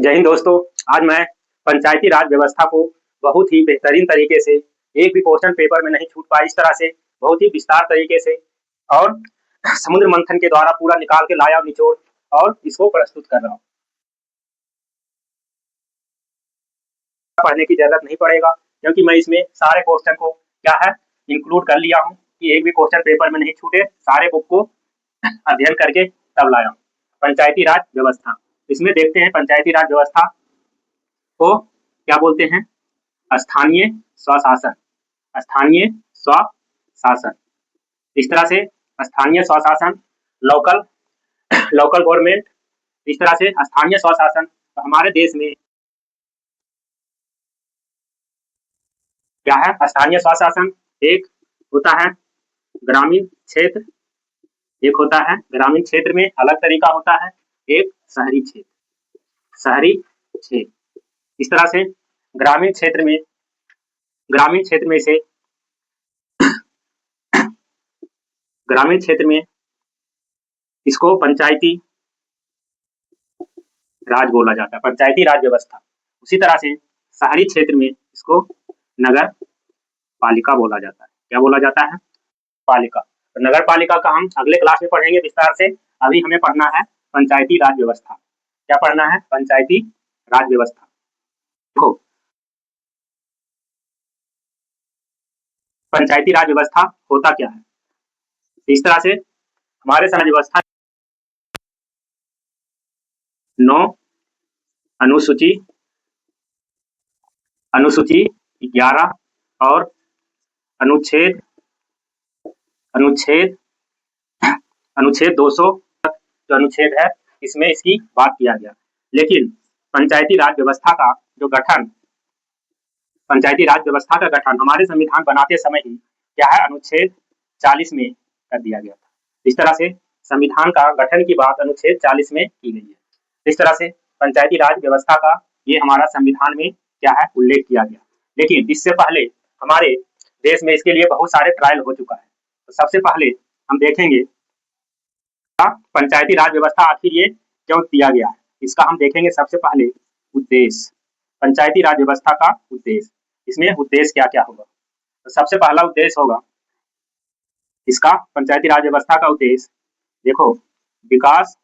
जय हिंद दोस्तों। आज मैं पंचायती राज व्यवस्था को बहुत ही बेहतरीन तरीके से, एक भी क्वेश्चन पेपर में नहीं छूट पाया इस तरह से, बहुत ही विस्तार तरीके से और समुद्र मंथन के द्वारा पूरा निकाल के लाया निचोड़ और इसको प्रस्तुत कर रहा हूँ। पढ़ने की जरूरत नहीं पड़ेगा क्योंकि मैं इसमें सारे क्वेश्चन को क्या है इंक्लूड कर लिया हूँ कि एक भी क्वेश्चन पेपर में नहीं छूटे। सारे बुक को अध्ययन करके तब लाया हूँ। पंचायती राज व्यवस्था, इसमें देखते हैं पंचायती राज व्यवस्था को क्या बोलते हैं। स्थानीय स्वशासन, स्थानीय स्वशासन। इस तरह से स्थानीय स्वशासन, लोकल लोकल गवर्नमेंट। इस तरह से स्थानीय स्वशासन तो हमारे देश में क्या है। स्थानीय स्वशासन एक होता है ग्रामीण क्षेत्र, एक होता है ग्रामीण क्षेत्र में अलग तरीका होता है, एक शहरी क्षेत्र, शहरी क्षेत्र। इस तरह से ग्रामीण क्षेत्र में से ग्रामीण क्षेत्र में इसको पंचायती राज बोला जाता है, पंचायती राज व्यवस्था। उसी तरह से शहरी क्षेत्र में इसको नगर पालिका बोला जाता है। क्या बोला जाता है? पालिका। तो नगर पालिका का हम अगले क्लास में पढ़ेंगे विस्तार से। अभी हमें पढ़ना है पंचायती राज व्यवस्था। क्या पढ़ना है? पंचायती राज व्यवस्था। देखो, पंचायती राज व्यवस्था होता क्या है। इस तरह से हमारे समाज व्यवस्था 9 अनुसूची 11 और अनुच्छेद 200 जो अनुच्छेद है इसमें इसकी बात किया गया। लेकिन पंचायती राज व्यवस्था का जो गठन, पंचायती राज व्यवस्था का गठन हमारे संविधान बनाते समय ही क्या है, अनुच्छेद 40 में कर दिया गया था। इस तरह से संविधान का गठन की बात अनुच्छेद 40 में की गई है। इस तरह से पंचायती राज व्यवस्था का ये हमारा संविधान में क्या है, उल्लेख किया गया। लेकिन इससे पहले हमारे देश में इसके लिए बहुत सारे ट्रायल हो चुका है। तो सबसे पहले हम देखेंगे पंचायती राज व्यवस्था आखिर ये क्यों दिया गया है, इसका हम देखेंगे। सबसे पहले उद्देश्य, पंचायती राज व्यवस्था का उद्देश्य, इसमें उद्देश्य क्या क्या होगा। तो सबसे पहला उद्देश्य होगा इसका, पंचायती राज व्यवस्था का उद्देश्य देखो, विकास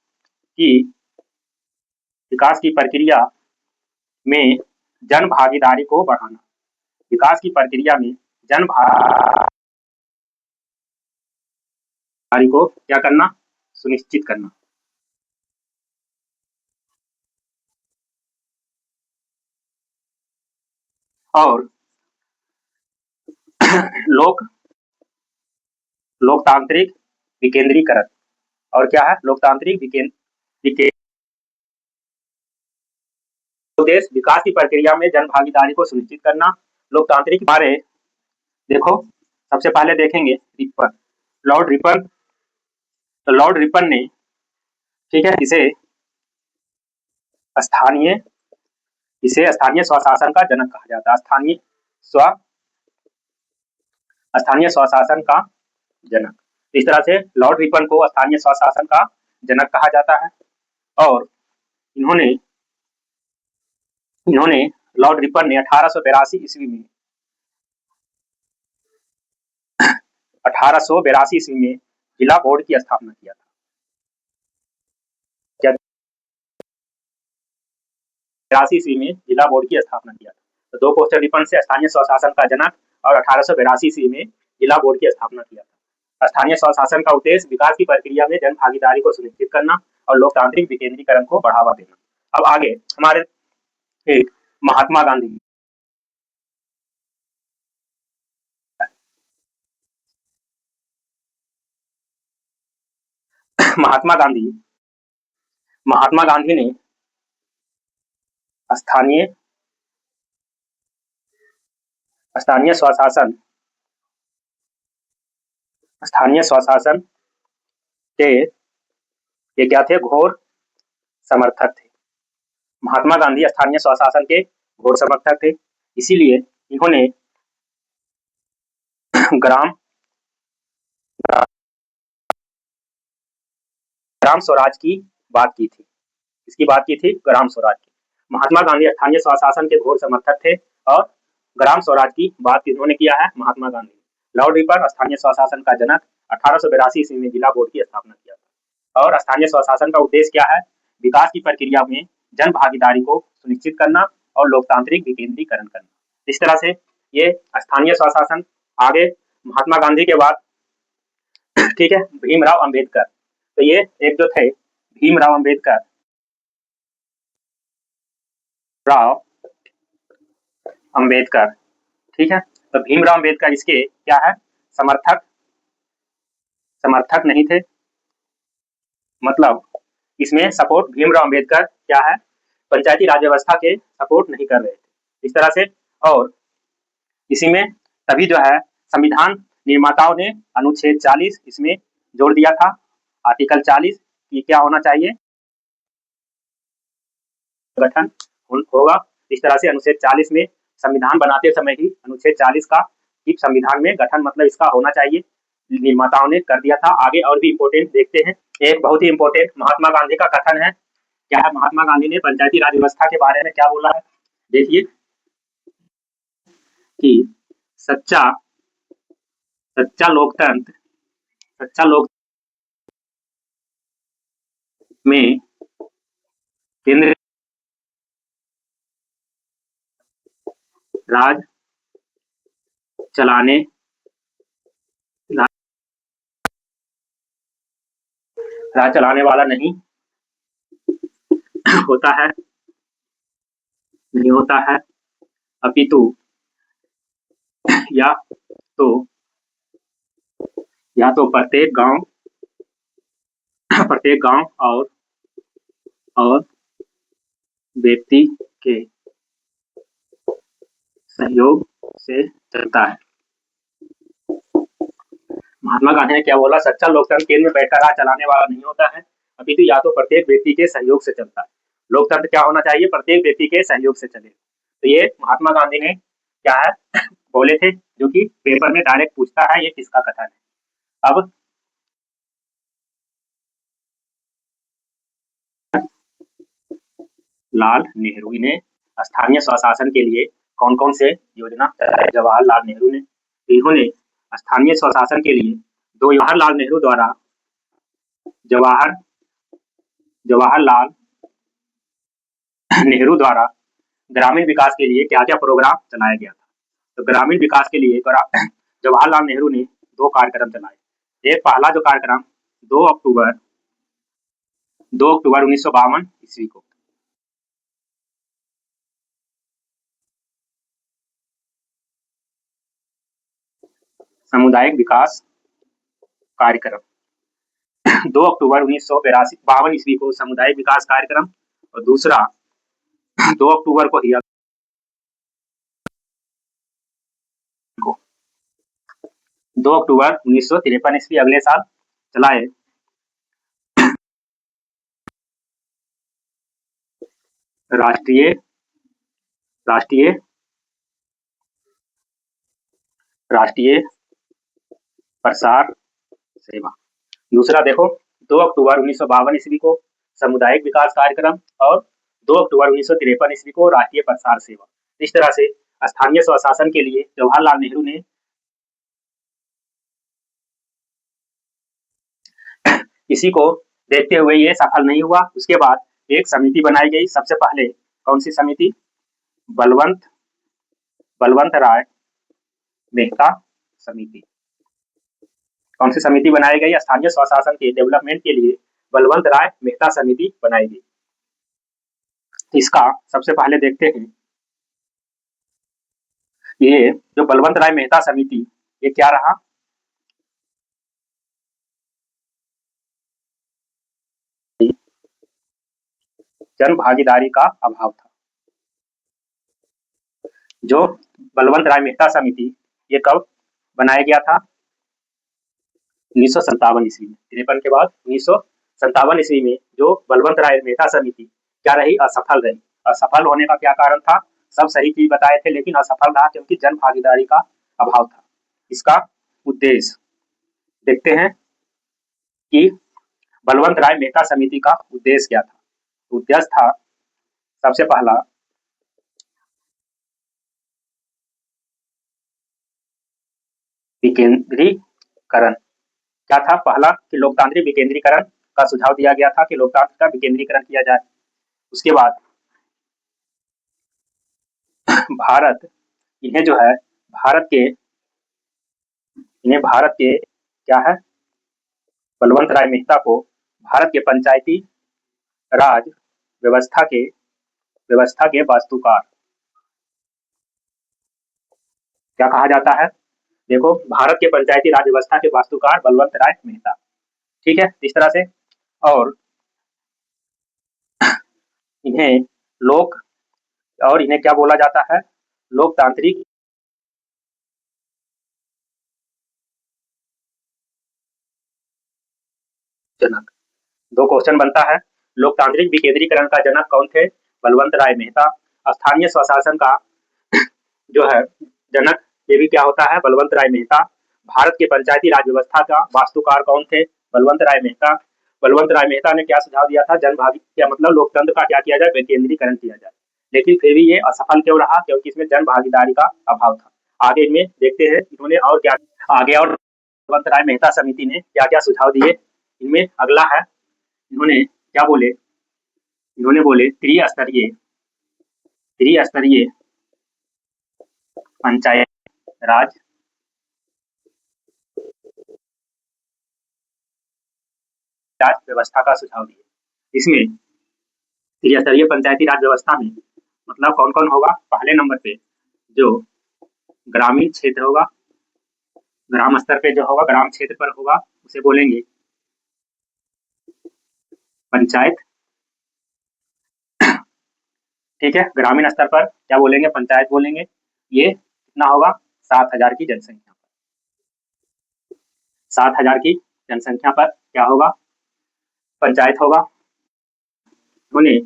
की प्रक्रिया में जन भागीदारी को बढ़ाना। विकास की प्रक्रिया में जन भागीदारी को क्या करना, सुनिश्चित करना। और लोकतांत्रिक विकेंद्रीकरण। और क्या है? लोकतांत्रिक उद्देश्य विकास की प्रक्रिया में जन भागीदारी को सुनिश्चित करना, लोकतांत्रिक बारे। देखो, सबसे पहले देखेंगे रिपन, लॉर्ड रिपन। तो लॉर्ड रिपन ने, ठीक है, इसे स्थानीय स्वशासन का जनक कहा जाता है। स्थानीय स्वशासन का जनक। इस तरह से लॉर्ड रिपन को स्थानीय स्वशासन का जनक कहा जाता है। और इन्होंने लॉर्ड रिपन ने 1882 ईस्वी में 1882 ईस्वी में जिला बोर्ड की स्थापना किया था। क्या 82 ईस्वी में जिला बोर्ड की स्थापना किया था। तो दो क्वेश्चन रिपन से, स्थानीय स्वशासन का जनक और 1882 ईस्वी में जिला बोर्ड की स्थापना किया था। स्थानीय स्वशासन का उद्देश्य विकास की प्रक्रिया में जन भागीदारी को सुनिश्चित करना और लोकतांत्रिक विकेंद्रीकरण को बढ़ावा देना। अब आगे हमारे एक महात्मा गांधी, महात्मा गांधी ने स्थानीय स्वशासन के ये क्या थे, घोर समर्थक थे। महात्मा गांधी स्थानीय स्वशासन के घोर समर्थक थे। इसीलिए इन्होंने ग्राम स्वराज की बात की थी। इसकी बात की थी ग्राम स्वराज की। महात्मा गांधी स्थानीय स्वशासन के घोर समर्थक थे और ग्राम स्वराज की बात किन्होंने किया है? महात्मा गांधी। लॉर्ड रिपन स्थानीय स्वशासन का जनक, 1882 ईस्वी में जिला बोर्ड की स्थापना किया था। और स्थानीय स्वशासन का उद्देश्य क्या है? विकास की प्रक्रिया में जन भागीदारी को सुनिश्चित करना और लोकतांत्रिक विकेंद्रीकरण करना। इस तरह से ये स्थानीय स्वशासन आगे महात्मा गांधी के बाद ठीक है भीमराव अंबेडकर। तो ये एक जो थे भीमराव अंबेडकर, ठीक है। तो भीमराव अंबेडकर इसके क्या है? समर्थक नहीं थे, मतलब इसमें सपोर्ट भीमराव अंबेडकर क्या है? पंचायती राज व्यवस्था के सपोर्ट नहीं कर रहे थे इस तरह से। और इसी में तभी जो है संविधान निर्माताओं ने अनुच्छेद 40 इसमें जोड़ दिया था, आर्टिकल 40 कि क्या होना चाहिए? गठन होगा। इस तरह से अनुच्छेद 40 में संविधान बनाते समय ही अनुच्छेद 40 का कि संविधान में गठन मतलब इसका होना चाहिए, निर्माताओं ने कर दिया था। आगे और भी इम्पोर्टेंट देखते हैं। एक बहुत ही इम्पोर्टेंट महात्मा गांधी का कथन है, क्या है? महात्मा गांधी ने पंचायती राज व्यवस्था के बारे में क्या बोला है? देखिए कि सच्चा लोकतंत्र में केंद्र राज चलाने वाला नहीं होता है, अपितु या तो प्रत्येक गांव और व्यक्ति के सहयोग से चलता है। महात्मा गांधी ने क्या बोला? सच्चा लोकतंत्र केंद्र में बैठकर राज चलाने वाला नहीं होता है, अपितु या तो प्रत्येक व्यक्ति के सहयोग से चलता है। लोकतंत्र क्या होना चाहिए? प्रत्येक व्यक्ति के सहयोग से चले। तो ये महात्मा गांधी ने क्या है बोले थे, जो कि पेपर में डायरेक्ट पूछता है ये किसका कथन है। अब लाल नेहरू ने स्थानीय स्वशासन के लिए कौन कौन से योजना चलाए? जवाहरलाल नेहरू ने, इन्होंने स्थानीय स्वशासन के लिए जवाहरलाल नेहरू द्वारा ग्रामीण विकास के लिए क्या क्या प्रोग्राम चलाया गया था? तो ग्रामीण विकास के लिए जवाहरलाल नेहरू ने 2 कार्यक्रम चलाए। एक पहला जो कार्यक्रम 2 अक्टूबर 1952 ईस्वी को सामुदायिक विकास कार्यक्रम 2 अक्टूबर 1952 ईस्वी को सामुदायिक विकास कार्यक्रम, और दूसरा 2 अक्टूबर को ही 2 अक्टूबर 1953 ईस्वी अगले साल चलाए राष्ट्रीय प्रसार सेवा। दूसरा देखो 2 अक्टूबर 1952 ईस्वी को सामुदायिक विकास कार्यक्रम और 2 अक्टूबर 1953 ईस्वी को राष्ट्रीय प्रसार सेवा। इस तरह से स्थानीय स्वशासन के लिए जवाहरलाल नेहरू ने इसी को देखते हुए ये सफल नहीं हुआ। उसके बाद एक समिति बनाई गई। सबसे पहले कौन सी समिति? बलवंत राय मेहता समिति। कौन सी समिति बनाई गई? स्थानीय स्वशासन के डेवलपमेंट के लिए बलवंत राय मेहता समिति बनाई गई। इसका सबसे पहले देखते हैं, ये जो बलवंत राय मेहता समिति ये क्या रहा? जन भागीदारी का अभाव था। जो बलवंत राय मेहता समिति ये कब बनाया गया था? 1957 ईस्वी में। 53 के बाद 1957 ईस्वी में जो बलवंत राय मेहता समिति क्या रही? असफल रही। असफल होने का क्या कारण था? सब सही चीज बताए थे लेकिन असफल रहा क्योंकि जन भागीदारी का अभाव था। इसका उद्देश्य देखते हैं कि बलवंत राय मेहता समिति का उद्देश्य क्या था। उद्देश्य था सबसे पहला विकेंद्रीकरण। क्या था पहला? कि लोकतांत्रिक विकेंद्रीकरण का सुझाव दिया गया था कि लोकतंत्र का विकेंद्रीकरण किया जाए। उसके बाद भारत इन्हें जो है भारत के क्या है, बलवंत राय मेहता को भारत के पंचायती राज व्यवस्था के वास्तुकार क्या कहा जाता है? देखो, भारत के पंचायती राज व्यवस्था के वास्तुकार बलवंत राय मेहता। ठीक है, इस तरह से। और इन्हें लोक और इन्हें क्या बोला जाता है? लोकतांत्रिक जनक। दो क्वेश्चन बनता है। लोकतांत्रिक विकेंद्रीकरण का जनक कौन थे? बलवंत राय मेहता। स्थानीय स्वशासन का जो है जनक, ये भी क्या होता है? बलवंत राय मेहता। भारत के पंचायती राज व्यवस्था का वास्तुकार कौन थे? बलवंत राय मेहता। बलवंत राय मेहता ने क्या सुझाव दिया था? जनभागी क्या मतलब लोकतंत्र का क्या किया जाए? विकेंद्रीकरण किया जाए। लेकिन फिर भी ये असफल क्यों रहा? क्योंकि इसमें जन भागीदारी का अभाव था। आगे इनमें देखते हैं इन्होंने और क्या आगे और बलवंत राय मेहता समिति ने क्या क्या सुझाव दिए। इनमें अगला है, इन्होंने क्या बोले? इन्होंने बोले त्रिस्तरीय पंचायत राज व्यवस्था का सुझाव दिए। इसमें त्रिस्तरीय पंचायती राज व्यवस्था में मतलब कौन कौन होगा? पहले नंबर पे जो ग्रामीण क्षेत्र होगा, ग्राम स्तर पे जो होगा, ग्राम क्षेत्र पर होगा, उसे बोलेंगे पंचायत। ठीक है, ग्रामीण स्तर पर क्या बोलेंगे? पंचायत बोलेंगे। ये कितना होगा? 7,000 की जनसंख्या पर। 7,000 की जनसंख्या पर क्या होगा? पंचायत होगा। उन्हें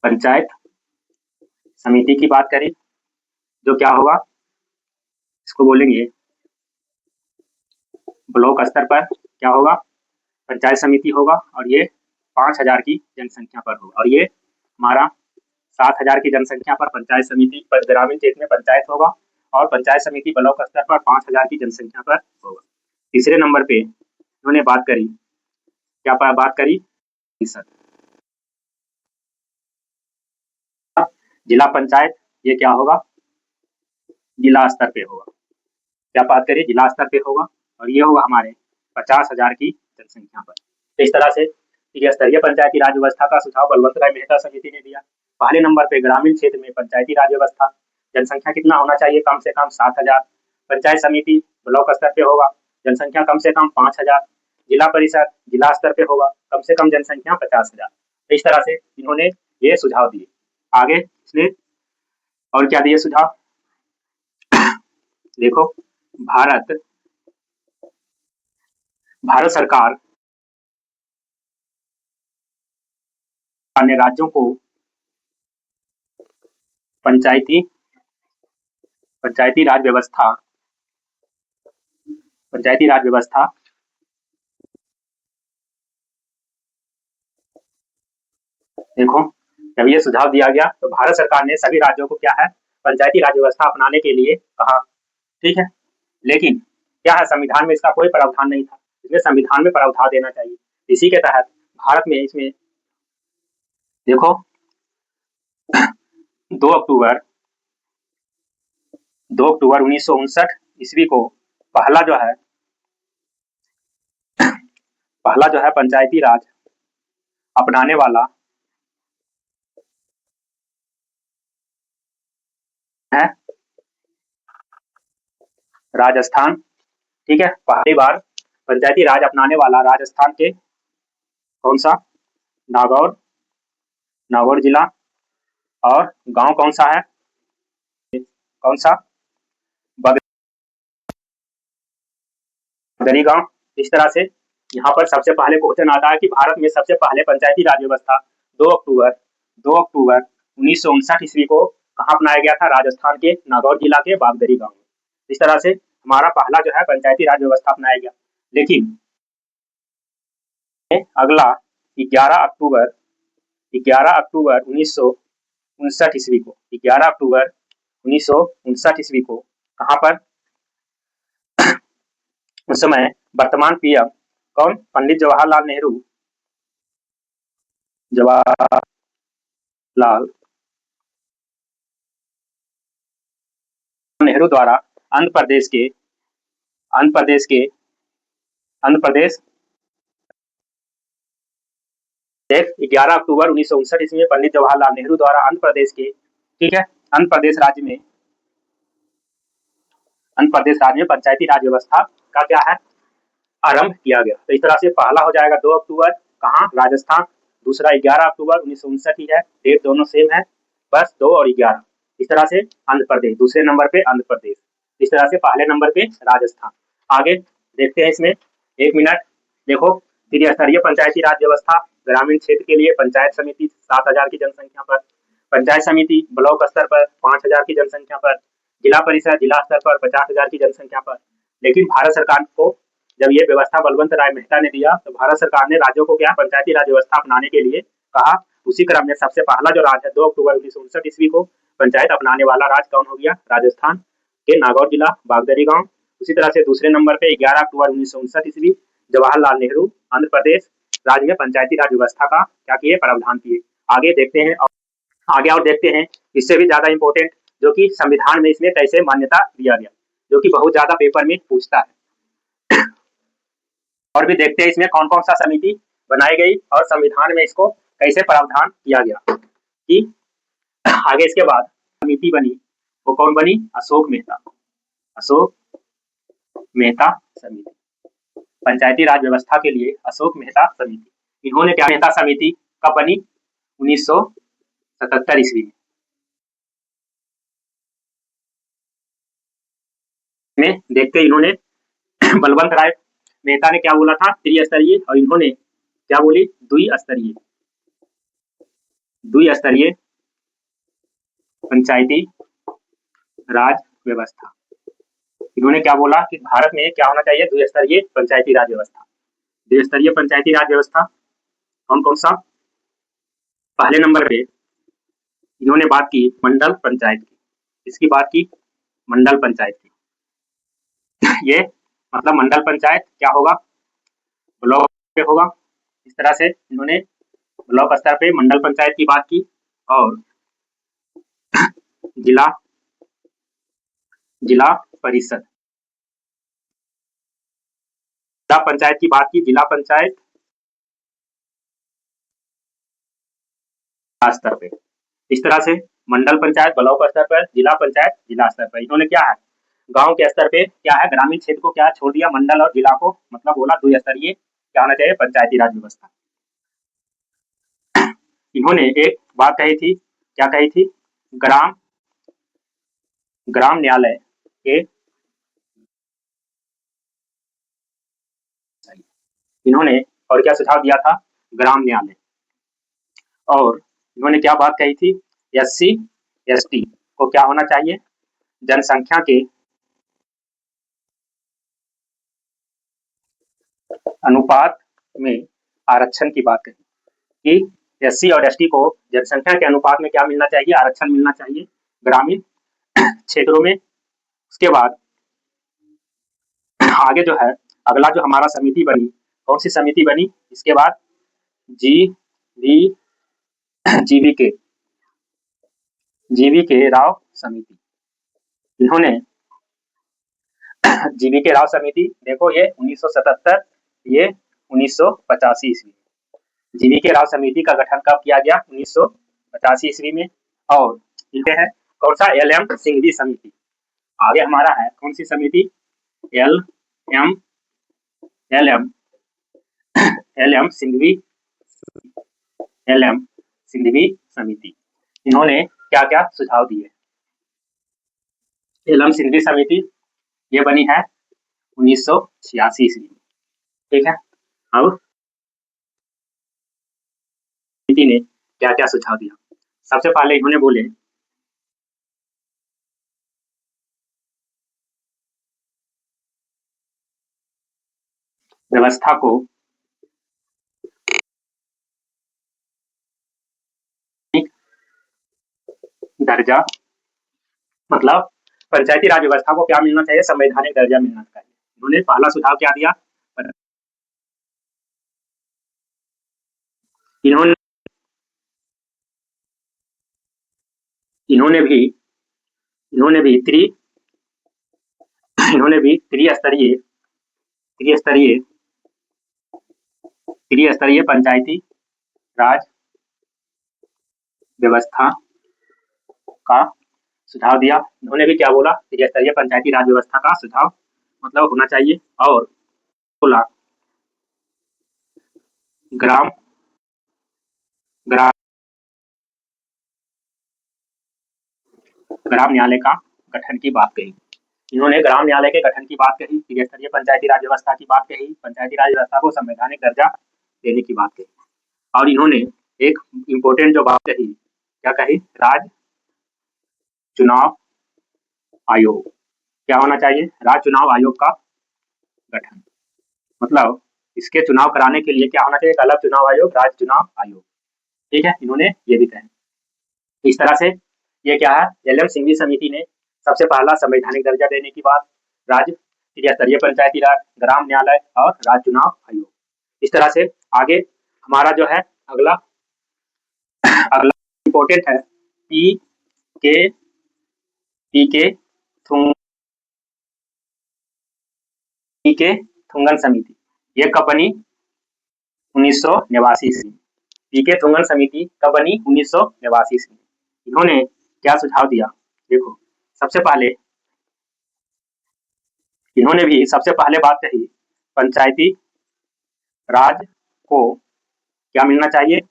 पंचायत समिति की बात करें जो क्या होगा, इसको बोलेंगे ब्लॉक स्तर पर क्या होगा? पंचायत समिति होगा। और ये 5,000 की जनसंख्या पर होगा। और ये हमारा 7,000 की जनसंख्या पर पंचायत समिति पर ग्रामीण क्षेत्र में पंचायत होगा और पंचायत समिति ब्लॉक स्तर पर 5,000 की जनसंख्या पर होगा। तीसरे नंबर पे उन्होंने बात करी, क्या बात करी? जिला पंचायत, ये क्या होगा? जिला स्तर पे होगा। क्या बात करिए? जिला स्तर पे होगा। और ये होगा हमारे 50,000 की जनसंख्या पर। तो इस तरह से त्रिस्तरीय पंचायती राज व्यवस्था का सुझाव बलवंत राय मेहता समिति ने दिया। पहले नंबर पे ग्रामीण क्षेत्र में पंचायती राज व्यवस्था, जनसंख्या कितना होना चाहिए? कम से कम 7,000। पंचायत समिति ब्लॉक स्तर पे होगा, जनसंख्या कम से कम 5,000। जिला परिषद जिला स्तर पे होगा, कम से कम जनसंख्या 50,000। इस तरह से इन्होंने ये सुझाव दिए। आगे इसने और क्या दिए सुझाव? देखो, भारत सरकार अन्य राज्यों को पंचायती राज व्यवस्था देखो, जब ये सुझाव दिया गया तो भारत सरकार ने सभी राज्यों को क्या है? पंचायती राज व्यवस्था अपनाने के लिए कहा। ठीक है, लेकिन क्या है, संविधान में इसका कोई प्रावधान नहीं था। इसमें संविधान में प्रावधान देना चाहिए। इसी के तहत भारत में इसमें देखो 2 अक्टूबर 1959 ईस्वी को पहला जो है पंचायती राज अपनाने वाला है राजस्थान। ठीक है, पहली बार पंचायती राज अपनाने वाला राजस्थान के कौन सा? नागौर जिला। और गांव कौन सा है? कौन सा? बगरी गांव। इस तरह से यहाँ पर सबसे पहले क्वेश्चन आता है कि भारत में सबसे पहले पंचायती राज व्यवस्था 2 अक्टूबर 1959 ईस्वी को कहाँ अपनाया गया था? राजस्थान के नागौर जिला के बागदरी गांव में। इस तरह से हमारा पहला जो है पंचायती राज व्यवस्था अपनाया गया। लेकिन अगला 11 अक्टूबर 1959 ईस्वी को 11 अक्टूबर 1959 ईस्वी को कहाँ पर उस समय वर्तमान पीएम कौन? पंडित जवाहरलाल नेहरू द्वारा आंध्र प्रदेश 11 अक्टूबर 1959 ईस्वी में पंडित जवाहरलाल नेहरू द्वारा आंध्र प्रदेश के, ठीक है, आंध्र प्रदेश राज्य में पंचायती राज व्यवस्था का क्या है? आरंभ किया गया। तो इस तरह से पहला हो जाएगा 2 अक्टूबर, कहाँ? राजस्थान। दूसरा 11 अक्टूबर 1959 है, डेट दोनों सेम है, बस 2 और 11। इस तरह से आंध्र प्रदेश दूसरे नंबर पे, आंध्र प्रदेश इस तरह से पहले नंबर पे राजस्थान। आगे देखते हैं इसमें, 1 मिनट देखो, त्रिस्तरीय पंचायती राज व्यवस्था ग्रामीण क्षेत्र के लिए पंचायत समिति 7,000 की जनसंख्या पर, पंचायत समिति ब्लॉक स्तर पर 5,000 की जनसंख्या पर, जिला परिषद जिला स्तर पर 50,000 की जनसंख्या पर। लेकिन भारत सरकार को जब ये व्यवस्था बलवंत राय मेहता ने दिया तो भारत सरकार ने राज्यों को क्या पंचायती राज व्यवस्था अपनाने के लिए कहा। उसी क्रम में सबसे पहला जो राज्य है 2 अक्टूबर 1959 ईस्वी को पंचायत अपनाने वाला राज्य कौन हो गया? राजस्थान के नागौर जिला बागदरी गांव। उसी तरह से दूसरे नंबर पे 11 अक्टूबर 1959 ईस्वी जवाहरलाल नेहरू आंध्र प्रदेश राज्य में पंचायती राज व्यवस्था का क्या किए? प्रावधान किए। आगे देखते हैं इससे भी ज्यादा इंपॉर्टेंट जो कि संविधान में इसमें कैसे मान्यता दिया गया, जो कि बहुत ज्यादा पेपर में पूछता है। और भी देखते हैं इसमें कौन कौन सा समिति बनाई गई और संविधान में इसको कैसे प्रावधान किया गया कि आगे इसके बाद समिति बनी, वो कौन बनी? अशोक मेहता समिति, पंचायती राज व्यवस्था के लिए अशोक मेहता समिति। इन्होंने क्या, मेहता समिति कब बनी? 1977 ईस्वी में। देखते इन्होंने बलवंत राय मेहता ने क्या बोला था? त्रिस्तरीय, और इन्होंने क्या बोली? द्विस्तरीय पंचायती राज व्यवस्था। इन्होंने क्या बोला कि भारत में क्या होना चाहिए? द्विस्तरीय पंचायती राज व्यवस्था। द्विस्तरीय पंचायती राज व्यवस्था कौन कौन सा? पहले नंबर पे इन्होंने बात की मंडल पंचायत की। इसकी बात की मंडल पंचायत की। ये मतलब मंडल पंचायत क्या होगा? ब्लॉक पे होगा। इस तरह से इन्होंने ब्लॉक स्तर पे मंडल पंचायत की बात की और जिला परिषद पंचायत की बात की, जिला पंचायत स्तर पे। इस तरह से मंडल पंचायत ब्लॉक स्तर पर, जिला पंचायत जिला स्तर पर। इन्होंने क्या है? गांव के स्तर पे क्या है? ग्रामीण क्षेत्र को क्या छोड़ दिया? मंडल और जिला को, मतलब बोला द्विस्तरीय क्या होना चाहिए? पंचायती राज व्यवस्था। इन्होंने एक बात कही थी, क्या कही थी? ग्राम न्यायालय के इन्होंने और क्या सुझाव दिया था? ग्राम न्यायालय। और इन्होंने क्या बात कही थी? SC ST को क्या होना चाहिए? जनसंख्या के अनुपात में आरक्षण की बात कही कि SC और ST को जनसंख्या के अनुपात में क्या मिलना चाहिए? आरक्षण मिलना चाहिए ग्रामीण क्षेत्रों में। उसके बाद आगे जो है अगला जो हमारा समिति बनी, कौन सी समिति बनी? इसके बाद GVK राव समिति। इन्होंने GVK राव समिति, देखो ये 1977, ये 1985 ईस्वी। GVK राव समिति का गठन कब किया गया? 1985 ईस्वी में। और इनके है कौन सा? LM सिंघवी समिति। आगे हमारा है कौन सी समिति? LM सिंघवी समिति। इन्होंने क्या क्या सुझाव दिए? LM सिंघवी समिति ये बनी है 1986 ईस्वी में, ठीक है। अब समिति ने क्या क्या सुझाव दिया? सबसे पहले इन्होंने बोले व्यवस्था को दर्जा, मतलब पंचायती राज व्यवस्था को क्या मिलना चाहिए? संवैधानिक दर्जा मिलना चाहिए। उन्होंने पहला सुझाव क्या दिया? इन्होंने इन्होंने भी इन्होंने भी त्रि इन्होंने भी त्रिस्तरीय त्रिस्तरीय त्रिस्तरीय पंचायती राज व्यवस्था का सुझाव दिया। उन्होंने भी क्या बोला? त्रिस्तरीय पंचायती राज व्यवस्था का सुझाव मतलब होना चाहिए। और बोला ग्राम ग्राम ग्राम न्यायालय का गठन की बात कही। इन्होंने ग्राम न्यायालय के गठन की बात कही, त्रिस्तरीय पंचायती राज व्यवस्था की बात कही, पंचायती राज व्यवस्था को संवैधानिक दर्जा देने की बात कही। और इन्होंने एक इम्पोर्टेंट जो बात कही, क्या कही? राज्य चुनाव आयोग क्या होना चाहिए? राज्य चुनाव आयोग का गठन, मतलब इसके चुनाव कराने के लिए क्या होना चाहिए? एक अलग चुनाव आयोग, राज्य चुनाव आयोग। ठीक है, इन्होंने ये भी कहा। इस तरह से ये क्या है? एल.एम. सिंघवी समिति ने सबसे पहला संवैधानिक दर्जा देने की बात, राज्य त्रिस्तरीय पंचायती राज, ग्राम न्यायालय और राज्य चुनाव आयोग। इस तरह से आगे हमारा जो है अगला इम्पोर्टेंट है पी के समिति। ये कब बनी? 1989 ईस्वी। पी.के. थुंगन समिति कब बनी? 1989 ईस्वी। इन्होंने क्या सुझाव दिया? देखो, सबसे पहले इन्होंने भी सबसे पहले बात कही, पंचायती राज को क्या मिलना चाहिए?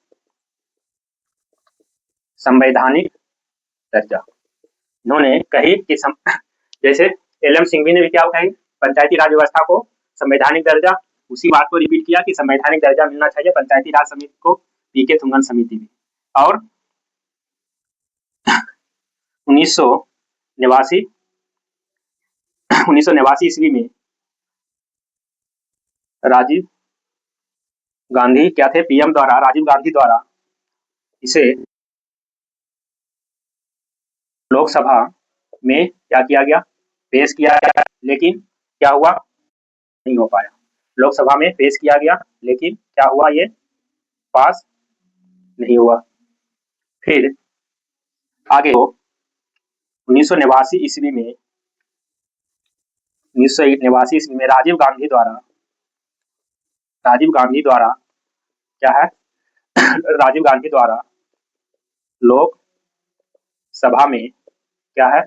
संवैधानिक दर्जा। इन्होंने कही कि जैसे एल.एम. सिंघवी ने भी क्या कही? पंचायती राज व्यवस्था को संवैधानिक दर्जा। उसी बात को रिपीट किया कि संवैधानिक दर्जा मिलना चाहिए पंचायती राज समिति को, पी.के. थुंगन समिति में। और 1989 ईस्वी में राजीव गांधी क्या थे? पीएम द्वारा, राजीव गांधी द्वारा इसे लोकसभा में क्या किया गया? पेश किया गया, लेकिन क्या हुआ? नहीं हो पाया। लोकसभा में पेश किया गया, लेकिन क्या हुआ? ये पास नहीं हुआ। फिर आगे 1989 ईस्वी में राजीव गांधी द्वारा क्या है? राजीव गांधी द्वारा लोक सभा में क्या है?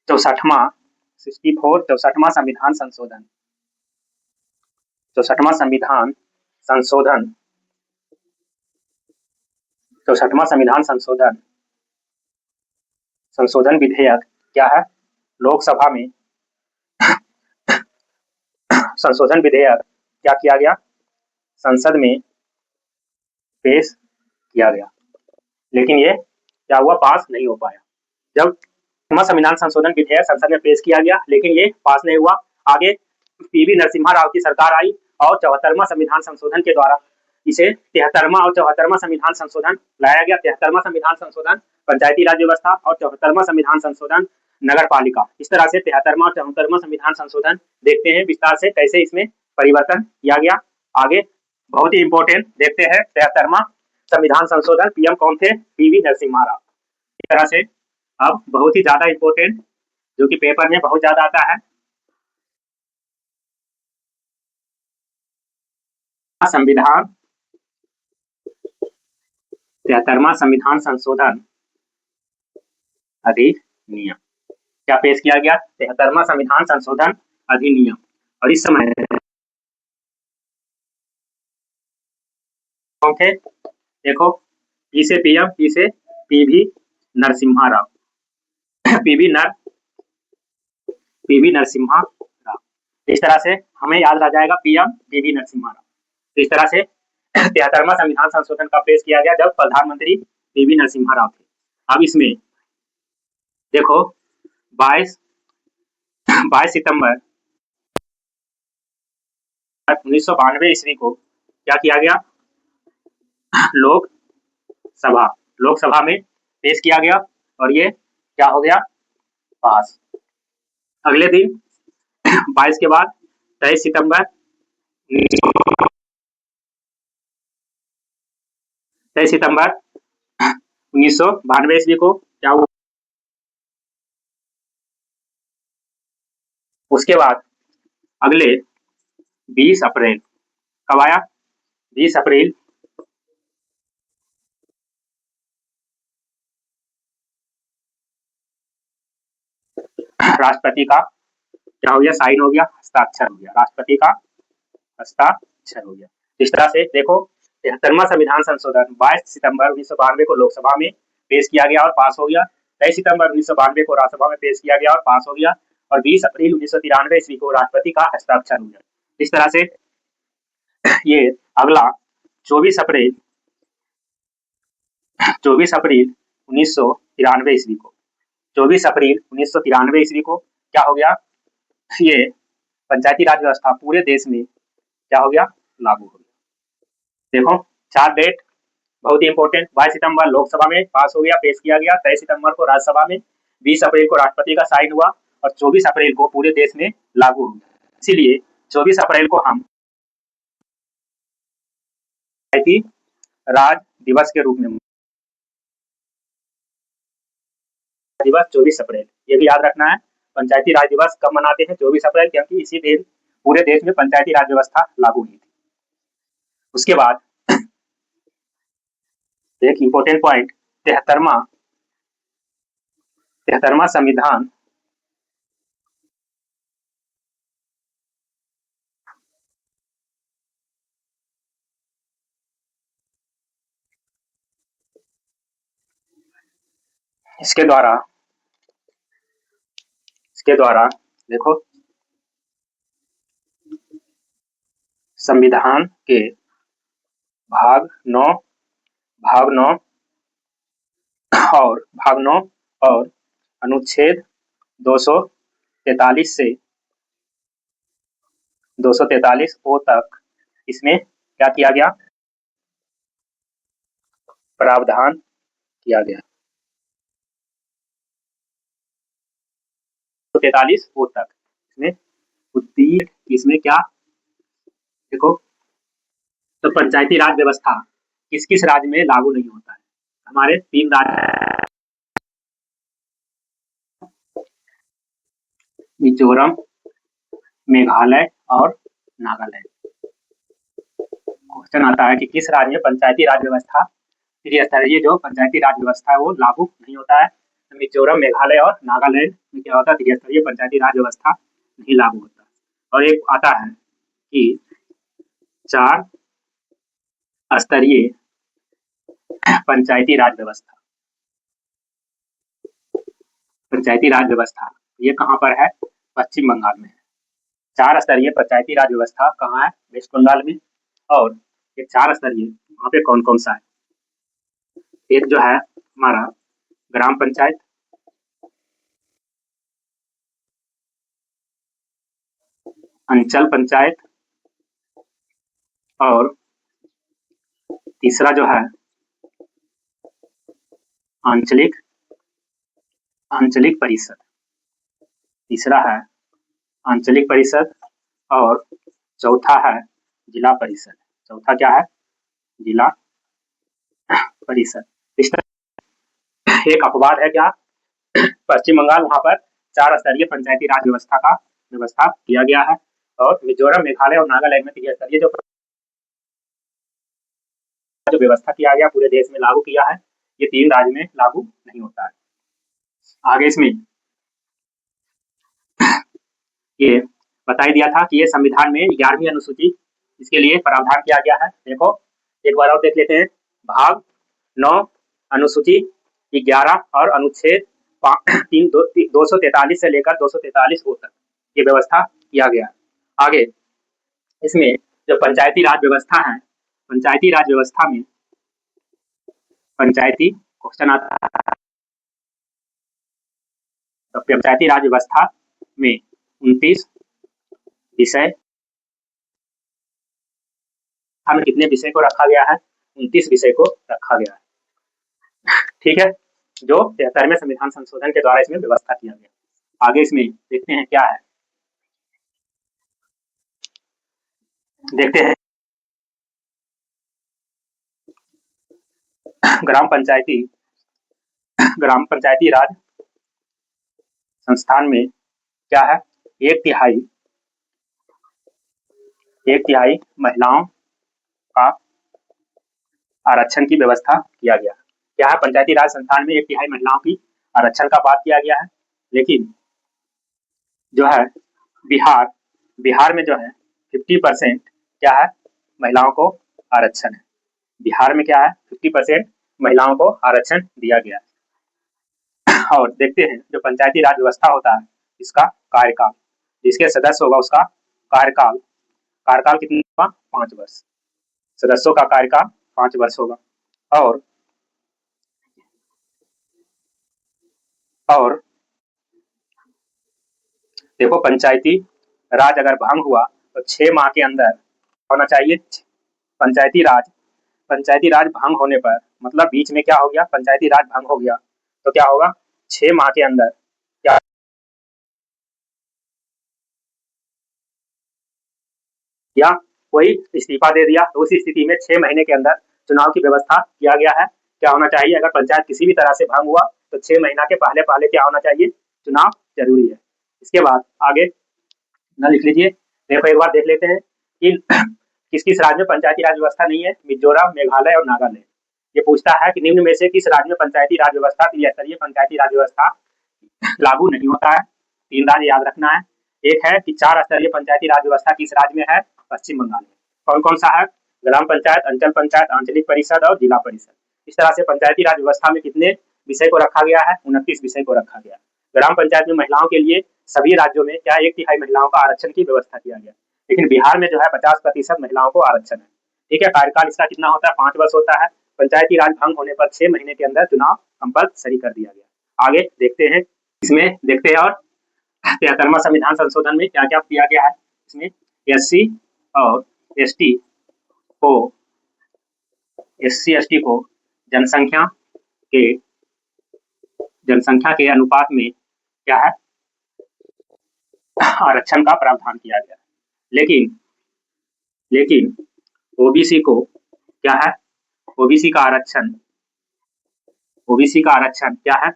64वां संविधान संशोधन 64वां संशोधन विधेयक क्या है? लोकसभा में संशोधन विधेयक क्या किया गया? संसद में पेश किया गया, लेकिन ये क्या हुआ? पास नहीं हो पाया। जब संविधान संशोधन विधेयक संसद में पेश किया गया, लेकिन ये पास नहीं हुआ। आगे पी.वी. नरसिम्हा राव की सरकार आई और 74वां संविधान संशोधन के द्वारा इसे 73वां और 74वां संविधान संशोधन लाया गया। 73वां संविधान संशोधन पंचायती राज व्यवस्था और 74वां संविधान संशोधन नगर पालिका। इस तरह से 73वां और 74वां संविधान संशोधन देखते हैं विस्तार से कैसे इसमें परिवर्तन किया गया। आगे बहुत ही इंपॉर्टेंट देखते हैं 73वां संविधान संशोधन, पीएम कौन थे? पी.वी. नरसिम्हा राव। इस तरह से अब बहुत ही ज्यादा इंपॉर्टेंट जो कि पेपर में बहुत ज्यादा आता है, संविधान 73वां संविधान संशोधन अधिनियम क्या पेश किया गया? 73वां संविधान संशोधन अधिनियम। और इस समय कौन थे? देखो, पी से पीएम, पी से पी.वी. नरसिम्हा राव। पी.वी. नरसिम्हा राव। इस तरह से हमें याद रह जाएगा पीएम पी.वी. नरसिम्हा राव। तो इस तरह से 73वां संविधान संशोधन का पेश किया गया जब प्रधानमंत्री पी.वी. नरसिम्हा राव थे। अब इसमें देखो 22 सितंबर 1992 ईस्वी को क्या किया गया? लोकसभा में पेश किया गया। और ये क्या हो गया, पास। अगले दिन 22 के बाद 23 सितंबर 1992 ईस्वी को क्या हुआ। उसके बाद अगले 20 अप्रैल कब आया, 20 अप्रैल राष्ट्रपति का क्या हो गया, साइन हो गया, हस्ताक्षर हो गया, राष्ट्रपति का हस्ताक्षर हो गया। इस तरह से देखो 73वां संविधान संशोधन 22 सितंबर 1992 को लोकसभा में पेश किया गया और पास हो गया। 23 सितंबर 1992 को राज्यसभा में पेश किया गया और पास हो गया, और 20 अप्रैल 1993 ईस्वी को राष्ट्रपति का हस्ताक्षर हो गया। इस तरह से ये अगला 24 अप्रैल 1993 ईस्वी को 24 अप्रैल 1993 ईस्वी को क्या हो गया, ये पंचायती राज व्यवस्था पूरे देश में क्या हो गया, लागू हो गया। देखो 4 डेट बहुत ही इंपॉर्टेंट। 22 सितंबर लोकसभा में पास हो गया, पेश किया गया। 23 सितंबर को राज्यसभा में, 20 अप्रैल को राष्ट्रपति का साइन हुआ, और 24 अप्रैल को पूरे देश में लागू हो गया। इसीलिए 24 अप्रैल को हम पंचायती राज दिवस के रूप में दिवस 24 अप्रैल, ये भी याद रखना है। पंचायती राज दिवस कब मनाते हैं, 24 अप्रैल, क्योंकि इसी दिन पूरे देश में पंचायती राज व्यवस्था लागू हुई थी। उसके बाद एक इंपॉर्टेंट पॉइंट, 73वां संविधान इसके द्वारा देखो संविधान के भाग 9 और अनुच्छेद 243 से 243 ओ तक इसमें क्या किया गया, प्रावधान किया गया। 243 ओ तक इसमें क्या देखो, तो पंचायती राज व्यवस्था किस किस राज्य में लागू नहीं होता है, हमारे 3 राज्य, मिजोरम, मेघालय और नागालैंड। क्वेश्चन आता है कि किस राज्य में पंचायती राज व्यवस्था त्रिस्तरीय जो पंचायती राज व्यवस्था है वो लागू नहीं होता है। मिजोरम, मेघालय और नागालैंड में क्या होता है, त्रिस्तरीय पंचायती राज व्यवस्था नहीं लागू होता। और एक आता है कि 4 स्तरीय पंचायती राज व्यवस्था, पंचायती राज व्यवस्था ये कहाँ पर है, पश्चिम बंगाल में है। 4 स्तरीय पंचायती राज व्यवस्था कहाँ है, वेस्ट बंगाल में। और ये 4 स्तरीय वहाँ पे कौन कौन सा है, एक जो है हमारा ग्राम पंचायत, अंचल पंचायत, और तीसरा जो है आंचलिक परिषद, तीसरा है आंचलिक परिषद, और चौथा है जिला परिषद। चौथा क्या है, जिला परिषद। इस तरह एक अपवाद है क्या, पश्चिम बंगाल, वहां पर 4 स्तरीय पंचायती राज व्यवस्था का व्यवस्था किया गया है। और मिजोरम, मेघालय और नागालैंड में त्रिस्तरीय जो व्यवस्था किया गया पूरे देश में लागू किया है, ये 3 राज्य में लागू नहीं होता है। आगे इसमें ये बताई दिया था कि ये संविधान में 11वीं अनुसूची इसके लिए प्रावधान किया गया है। देखो एक बार और देख लेते हैं, भाग 9 अनुसूची 11 और अनुच्छेद 243 से लेकर 243 ओ तक ये व्यवस्था किया गया। आगे इसमें जो पंचायती राज व्यवस्था है, पंचायती राज व्यवस्था में पंचायती क्वेश्चन आता है, तो पंचायती राज व्यवस्था में 29 विषय, कितने विषय को रखा गया है, 29 विषय को रखा गया है। ठीक है, जो 73वें संविधान संशोधन के द्वारा इसमें व्यवस्था किया गया। आगे इसमें देखते हैं क्या है, देखते हैं ग्राम पंचायती राज संस्थान में क्या है, एक तिहाई महिलाओं का आरक्षण की व्यवस्था किया गया। क्या है, पंचायती राज संस्थान में एक तिहाई महिलाओं की आरक्षण का बात किया गया है। लेकिन जो है बिहार में जो है 50% क्या है, महिलाओं को आरक्षण है। बिहार में क्या है, 50% महिलाओं को आरक्षण दिया गया है। और देखते हैं जो पंचायती राज व्यवस्था होता है, इसका कार्यकाल, जिसके सदस्य होगा उसका कार्यकाल कितना होगा, 5 वर्ष। सदस्यों का कार्यकाल 5 वर्ष होगा। और देखो, पंचायती राज अगर भंग हुआ तो 6 माह के अंदर होना चाहिए। पंचायती राज भंग होने पर, मतलब बीच में क्या हो गया, पंचायती राज भंग हो गया, तो क्या होगा, 6 माह के अंदर क्या, या कोई इस्तीफा दे दिया, तो उस स्थिति में 6 महीने के अंदर चुनाव की व्यवस्था किया गया है। क्या होना चाहिए, अगर पंचायत किसी भी तरह से भंग हुआ तो 6 महीना के पहले पहले क्या होना चाहिए, चुनाव जरूरी है। इसके बाद आगे न लिख लीजिए। देखो एक बार देख लेते हैं कि किस किस राज्य में पंचायती राज व्यवस्था नहीं है। मिजोरम, मेघालय और नागालैंड। ये पूछता है कि निम्न में से किस राज्य में पंचायती राज व्यवस्था, त्रिस्तरीय पंचायती राज व्यवस्था लागू नहीं होता है। 3 राज्य याद रखना है। एक है कि 4 स्तरीय पंचायती राज व्यवस्था किस राज्य में है, पश्चिम बंगाल में। कौन कौन सा है, ग्राम पंचायत, अंचल पंचायत, आंचलिक परिषद और जिला परिषद। इस तरह से पंचायती राज व्यवस्था में कितने विषय को रखा गया है, 29 विषय को रखा गया। ग्राम पंचायत में महिलाओं के लिए सभी राज्यों में क्या एक तिहाई महिलाओं का आरक्षण की व्यवस्था किया गया, लेकिन बिहार में जो है 50% महिलाओं को आरक्षण है। ठीक है, कार्यकाल इसका कितना होता है, 5 वर्ष होता है। पंचायती राज भंग होने पर 6 महीने के अंदर चुनाव कंपल्सरी कर दिया गया। आगे देखते हैं, इसमें देखते हैं और 73वां संविधान संशोधन में क्या क्या किया गया है। इसमें एससी और एसटी को जनसंख्या के अनुपात में क्या है, आरक्षण का प्रावधान किया गया। लेकिन ओबीसी को क्या है, ओबीसी का आरक्षण क्या है,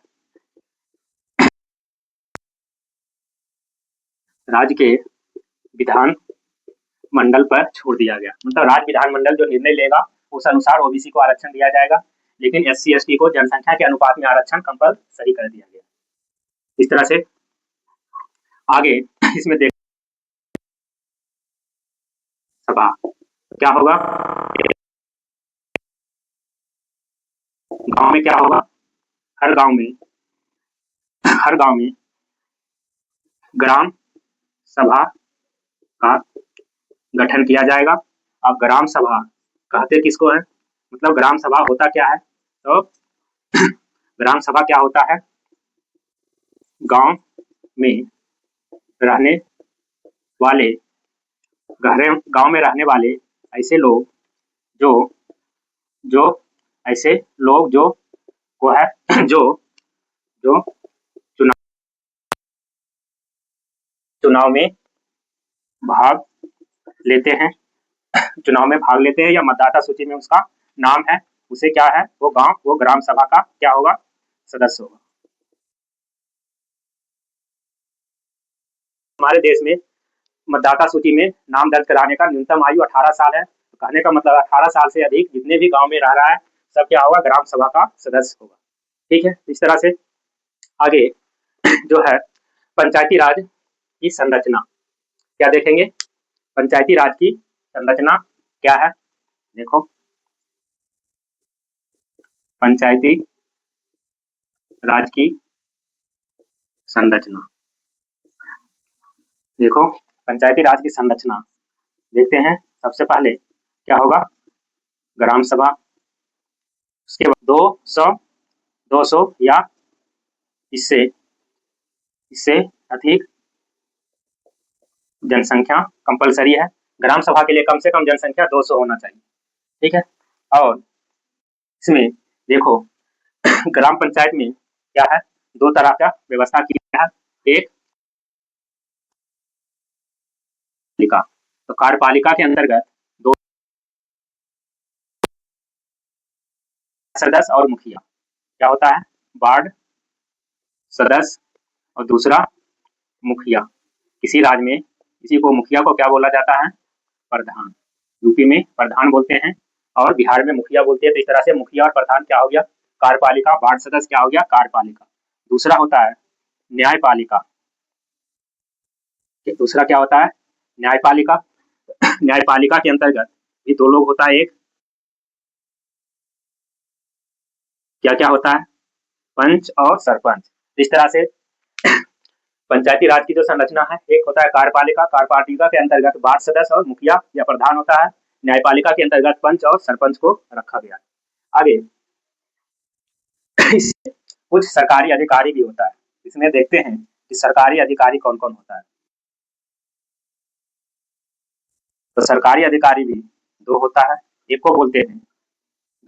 राज्य के विधान मंडल पर छोड़ दिया गया। मतलब राज्य विधानमंडल जो निर्णय लेगा उस अनुसार ओबीसी को आरक्षण दिया जाएगा, लेकिन एससी एसटी को जनसंख्या के अनुपात में आरक्षण कंपल्सरी कर दिया गया। इस तरह से आगे इसमें देख सभा क्या होगा, गांव में क्या होगा, हर गांव में ग्राम सभा का गठन किया जाएगा। अब ग्राम सभा कहते किसको है, मतलब ग्राम सभा होता क्या है, तो ग्राम सभा क्या होता है, गांव में रहने वाले ऐसे लोग जो को है जो चुनाव में भाग लेते हैं, या मतदाता सूची में उसका नाम है, उसे क्या है, वो ग्राम सभा का क्या होगा, सदस्य होगा। हमारे देश में मतदाता सूची में नाम दर्ज कराने का न्यूनतम आयु 18 साल है। तो कहने का मतलब 18 साल से अधिक जितने भी गांव में रह रहा है सब क्या होगा, ग्राम सभा का सदस्य होगा। ठीक है, इस तरह से आगे जो है पंचायती राज की संरचना क्या देखेंगे, पंचायती राज की संरचना क्या है, देखो पंचायती राज की संरचना, देखो पंचायती राज की संरचना देखते हैं। सबसे पहले क्या होगा, ग्राम सभा, उसके बाद 200 या इससे अधिक जनसंख्या कंपलसरी है। ग्राम सभा के लिए कम से कम जनसंख्या 200 होना चाहिए। ठीक है, और इसमें देखो ग्राम पंचायत में क्या है, दो तरह का व्यवस्था की है। एक पालिका, तो कार्यपालिका के अंतर्गत दो सदस्य और मुखिया। क्या होता है, वार्ड सदस्य और दूसरा मुखिया। किसी राज्य में किसी को मुखिया को क्या बोला जाता है, प्रधान। यूपी में प्रधान बोलते हैं और बिहार में मुखिया बोलते हैं। तो इस तरह से मुखिया और प्रधान क्या हो गया, कार्यपालिका। वार्ड सदस्य क्या हो गया, कार्यपालिका। दूसरा होता है न्यायपालिका। दूसरा क्या होता है, न्यायपालिका। न्यायपालिका के अंतर्गत ये दो लोग होता है, एक क्या क्या होता है, पंच और सरपंच। इस तरह से पंचायती राज की जो संरचना है, एक होता है कार्यपालिका। कार्यपालिका के अंतर्गत वार्ड सदस्य और मुखिया या प्रधान होता है। न्यायपालिका के अंतर्गत पंच और सरपंच को रखा गया। आगे कुछ सरकारी अधिकारी भी होता है। इसमें देखते हैं कि सरकारी अधिकारी कौन कौन होता है। तो सरकारी अधिकारी भी दो होता है। एक को बोलते हैं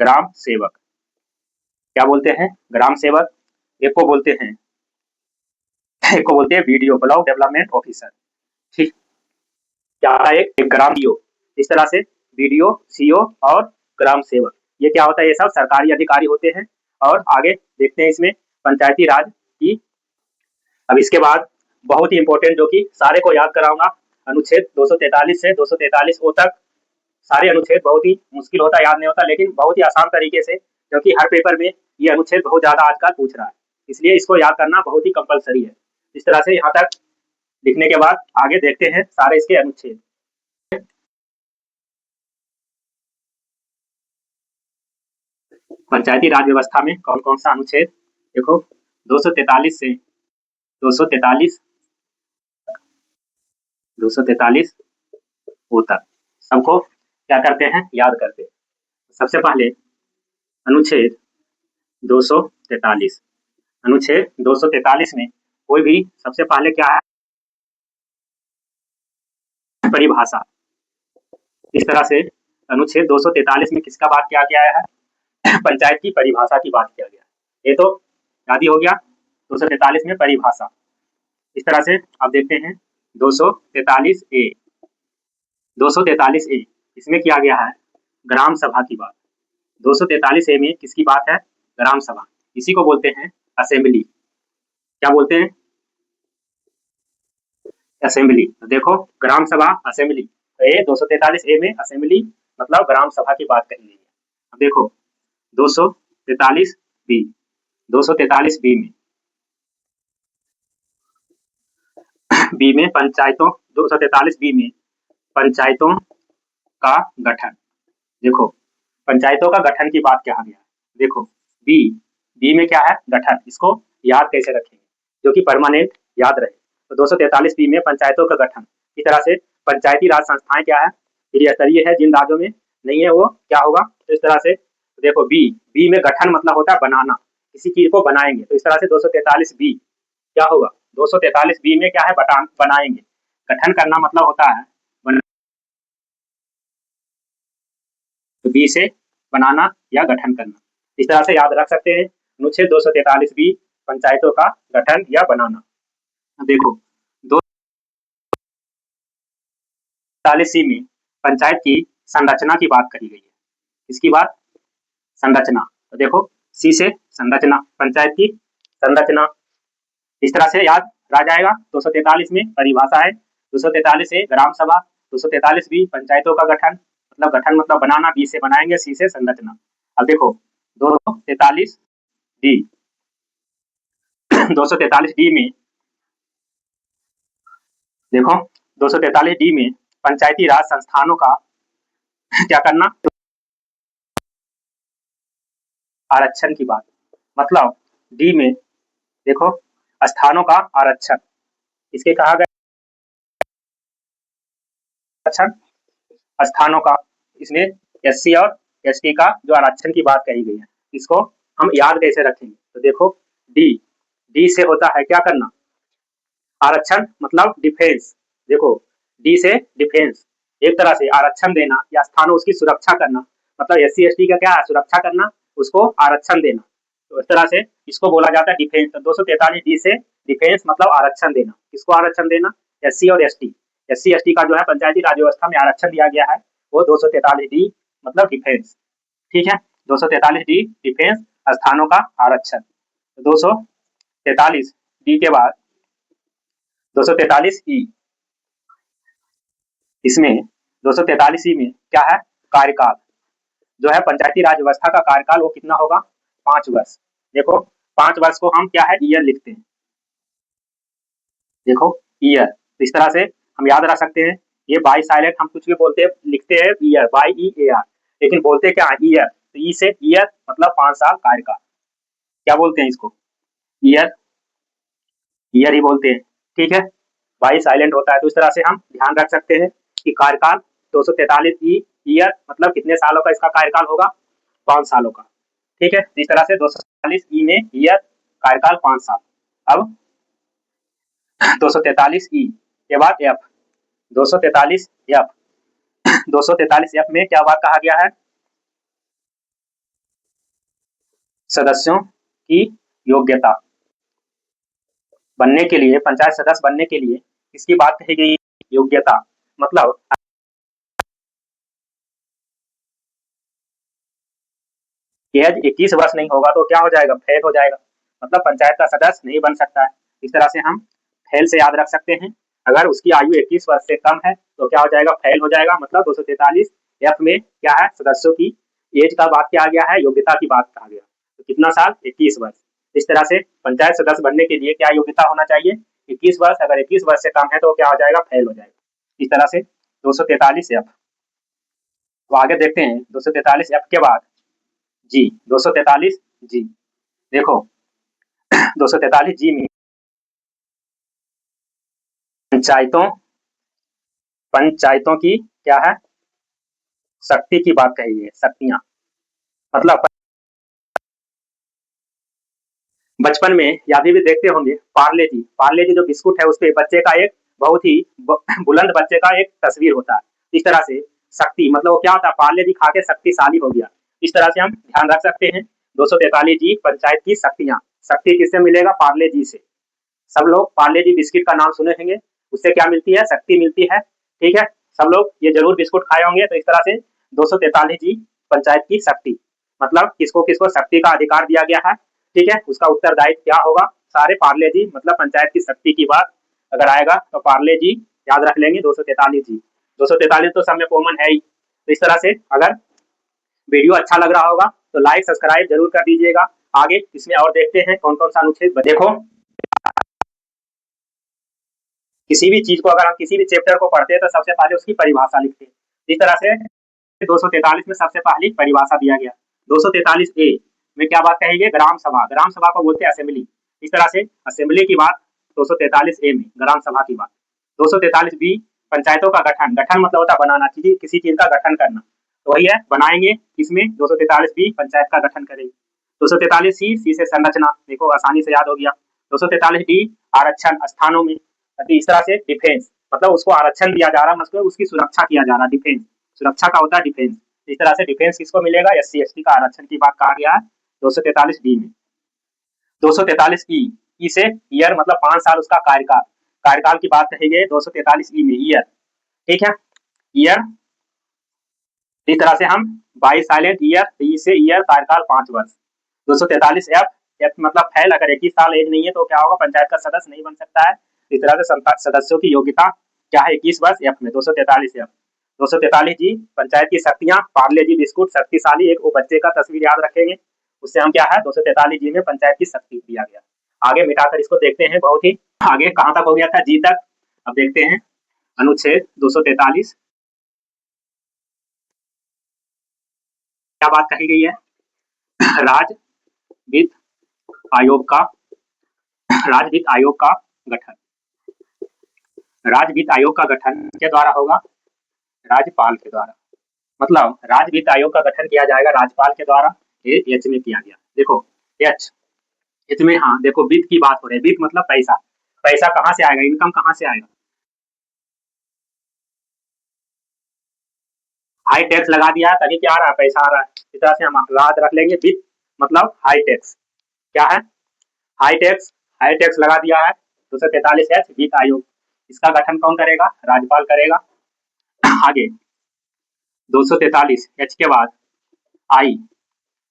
ग्राम सेवक। क्या बोलते हैं, ग्राम सेवक। एक को बोलते हैं बीडीओ, ब्लॉक डेवलपमेंट ऑफिसर। ठीक, क्या है, एक ग्राम सीओ। इस तरह से बीडीओ, सीओ और ग्राम सेवक, ये क्या होता है, ये सब सरकारी अधिकारी होते हैं। और आगे देखते हैं इसमें पंचायती राज की। अब इसके बाद बहुत ही इंपॉर्टेंट, जो कि सारे को याद कराऊंगा, अनुच्छेद 243 से 243 ओ तक। सारे अनुच्छेद बहुत ही मुश्किल होता है, याद नहीं होता, लेकिन बहुत ही आसान तरीके से, क्योंकि हर पेपर में ये अनुच्छेद बहुत ज्यादा आजकल पूछ रहा है, इसलिए इसको याद करना बहुत ही कंपलसरी है। इस तरह से यहाँ तक लिखने के बाद आगे देखते हैं सारे इसके अनुच्छेद। पंचायती राज व्यवस्था में कौन कौन सा अनुच्छेद, देखो 243 से 243 वो तक सबको क्या करते हैं, याद करते हैं। सबसे पहले अनुच्छेद 243। अनुच्छेद 243 में कोई भी सबसे पहले क्या है, परिभाषा। इस तरह से अनुच्छेद 243 में किसका बात किया गया है, पंचायत की परिभाषा की बात किया गया। ये तो याद ही हो गया, 243 में परिभाषा। इस तरह से आप देखते हैं 243 ए। 243 ए इसमें किया गया है ग्राम सभा की बात। 243 ए में किसकी बात है, ग्राम सभा। इसी को बोलते हैं असेंबली। क्या बोलते हैं, असेंबली। तो देखो ग्राम सभा, असेंबली। तो ये 243 ए में असेंबली मतलब ग्राम सभा की बात कही गई है। अब देखो 243 बी, 243 बी में पंचायतों, 243 बी में पंचायतों का गठन। देखो पंचायतों का गठन की बात कहा गया। देखो बी में क्या है, गठन। इसको याद कैसे रखेंगे, जो कि परमानेंट याद रहे। तो 243 बी में पंचायतों का गठन। इस तरह से पंचायती राज संस्थाएं क्या है, त्रिस्तरीय है। जिन राज्यों में नहीं है वो क्या होगा, तो इस तरह से देखो बी में गठन मतलब होता है बनाना, किसी चीज को बनाएंगे। तो इस तरह से 243 बी क्या होगा, 243 बी में क्या है, बनाएंगे। गठन करना मतलब होता है तो बी से बनाना या गठन करना। इस तरह से याद रख सकते हैं अनुच्छेद 243 बी, पंचायतों का गठन या बनाना। देखो 243 सी में पंचायत की संरचना की बात कही गई है। इसकी बात, संरचना। तो देखो सी से संरचना, पंचायत की संरचना। इस तरह से याद रह जाएगा। 243 में परिभाषा है, 243 से ग्राम सभा, 243 बी पंचायतों का गठन मतलब गठन मतलब बनाना, बी से बनाएंगे, सी से संरचना। अब देखो 243 डी 243 डी में देखो 243 डी में पंचायती राज संस्थानों का क्या करना, आरक्षण की बात। मतलब डी में देखो स्थानों का आरक्षण, इसके कहा गया आरक्षण स्थानों का। इसमें एससी और एसटी का जो आरक्षण की बात कही गई है, इसको हम याद कैसे रखेंगे। तो देखो डी से होता है क्या करना, आरक्षण मतलब डिफेंस। देखो डी से डिफेंस, एक तरह से आरक्षण देना या स्थानों उसकी सुरक्षा करना। मतलब एससी एसटी का क्या है, सुरक्षा करना, उसको आरक्षण देना। तो इस तरह से इसको बोला जाता है डिफेंस। तो 243D से डिफेंस मतलब आरक्षण देना। किसको आरक्षण देना? SC और ST। SC ST का जो है पंचायती राज व्यवस्था में आरक्षण दिया गया है, वो 243D मतलब डिफेंस। ठीक है, 243D डिफेंस स्थानों का आरक्षण। 243D के बाद 243E, इसमें 243E में क्या है? कार्यकाल जो है पंचायती राज व्यवस्था का कार्यकाल वो कितना होगा? 5 वर्ष। देखो 5 वर्ष को हम क्या है? ईयर लिखते हैं। देखो ईयर, तो इस तरह से हम याद रख सकते हैं। ये बाई साइलेंट हम कुछ भी बोलते हैं, लिखते हैं ईयर, YEAR, लेकिन बोलते क्या है? ईयर। तो ई से ईयर मतलब 5 साल कार्यकाल। क्या बोलते हैं इसको? ईयर, ईयर ही बोलते हैं। ठीक है, वाई साइलेंट होता है। तो इस तरह से हम ध्यान रख सकते हैं कि कार्यकाल 243E ईयर मतलब कितने सालों का इसका कार्यकाल होगा? 5 सालों का। ठीक है, इस तरह से 243E में ईयर कार्यकाल 5 साल। अब 243E के बाद F, 243F, 243F में क्या बात कहा गया है? सदस्यों की योग्यता बनने के लिए, पंचायत सदस्य बनने के लिए किसकी बात कही गई? योग्यता। मतलब एज 21 वर्ष नहीं होगा तो क्या हो जाएगा? फेल हो जाएगा, मतलब पंचायत का सदस्य नहीं बन सकता है। इस तरह से हम फेल से याद रख सकते हैं। अगर उसकी आयु 21 वर्ष से कम है तो क्या हो जाएगा? फेल हो जाएगा। मतलब 243F में क्या है? सदस्यों की एज का बात किया गया है, योग्यता की बात कहा गया। तो कितना साल? 21 वर्ष। इस तरह से पंचायत सदस्य बनने के लिए क्या योग्यता होना चाहिए? 21 वर्ष। अगर 21 वर्ष से कम है तो क्या हो जाएगा? फेल हो जाएगा। इस तरह से 243F। तो आगे देखते हैं 243F के बाद जी, 243G। देखो 243G में पंचायतों पंचायतों की क्या है? शक्ति की बात कही है। शक्तियां मतलब बचपन में या अभी भी देखते होंगे पार्ले जी, पार्ले जी जो बिस्कुट है उसपे बच्चे का एक बहुत ही बुलंद बच्चे का एक तस्वीर होता है। इस तरह से शक्ति मतलब वो क्या होता है? पार्ले जी खा के शक्तिशाली हो गया। इस तरह से हम ध्यान रख सकते हैं। 243G पंचायत की शक्तियां। शक्ति किससे मिलेगा? पार्ले जी से। सब लोग पार्ले जी बिस्किट का नाम सुने होंगे, उससे क्या मिलती है? शक्ति मिलती है। ठीक है, सब लोग ये जरूर बिस्कुट खाए होंगे। तो इस तरह से 243G पंचायत की शक्ति मतलब किसको किसको शक्ति का अधिकार दिया गया है। ठीक है, उसका उत्तरदायित्व क्या होगा? सारे पार्ले जी मतलब पंचायत की शक्ति की बात अगर आएगा तो पार्ले जी याद रख लेंगे। 243G, 243 तो सब में कॉमन है ही। तो इस तरह से अगर वीडियो अच्छा लग रहा होगा तो लाइक सब्सक्राइब जरूर कर दीजिएगा। आगे इसमें और देखते हैं कौन कौन सा अनुच्छेद। देखो किसी भी चीज को अगर हम किसी भी चैप्टर को पढ़ते हैं तो सबसे पहले उसकी परिभाषा लिखते हैं। इस तरह से 243 में सबसे पहली परिभाषा दिया गया। 243A में क्या बात कही गई? ग्राम सभा। ग्राम सभा को बोलते हैं असेंबली। इस तरह से असेंबली की बात 243A में, ग्राम सभा की बात। 243B पंचायतों का गठन। गठन मतलब होता है बनाना, किसी चीज का गठन करना। तो वही है बनाएंगे किसमें? 243B पंचायत का गठन करेंगे। 243C, सी से संरचना, देखो आसानी से याद हो गया। 243D आरक्षण स्थानों में। इस तरह से डिफेंस मतलब उसको आरक्षण दिया जा रहा है, मतलब उसकी सुरक्षा किया जा रहा है। डिफेंस सुरक्षा का होता है डिफेंस। इस तरह से डिफेंस किसको मिलेगा? SC ST का आरक्षण की बात कहा गया है 243D में। 243E से ईयर मतलब 5 साल उसका कार्यकाल। कार्यकाल की बात कही गई 243E में, ईयर। ठीक है, ईयर। इस तरह से हम बाई साइलेंट ईयर, ई से ईयर कार्यकाल 5 वर्ष। 243F, F मतलब फेल। अगर 21 साल एज नहीं है तो क्या होगा? पंचायत का सदस्य नहीं बन सकता है। इस तरह से सदस्यों की योग्यता क्या है? 21 वर्ष F में 243F। 243G पंचायत की शक्तियां। पार्ले जी बिस्कुट शक्तिशाली, एक वो बच्चे का तस्वीर याद रखेंगे, उससे हम क्या है? 243G में पंचायत की शक्ति दिया गया। आगे मिटाकर इसको देखते हैं। बहुत ही आगे कहां तक हो गया था? जी तक। अब देखते हैं अनुच्छेद 243 क्या बात कही गई है? राज्य वित्त आयोग का, राज्य वित्त आयोग का गठन। राज्य वित्त आयोग का गठन के द्वारा होगा? राज्यपाल के द्वारा। मतलब राज्य वित्त आयोग का गठन किया जाएगा राज्यपाल के द्वारा। ये एच में किया गया। देखो एच, एच में हाँ देखो वित्त की बात हो रही है। वित्त मतलब पैसा। पैसा कहाँ से आएगा? इनकम कहाँ से आएगा? हाई टैक्स लगा दिया तभी क्या आ रहा है? पैसा आ रहा है। इस तरह से हम याद रख लेंगे वित्त मतलब हाई टैक्स। क्या है, हाई टैक्स लगा दिया है 243H वित्त आयोग। इसका गठन कौन करेगा, राज्यपाल करेगा। आगे 243H के बाद आई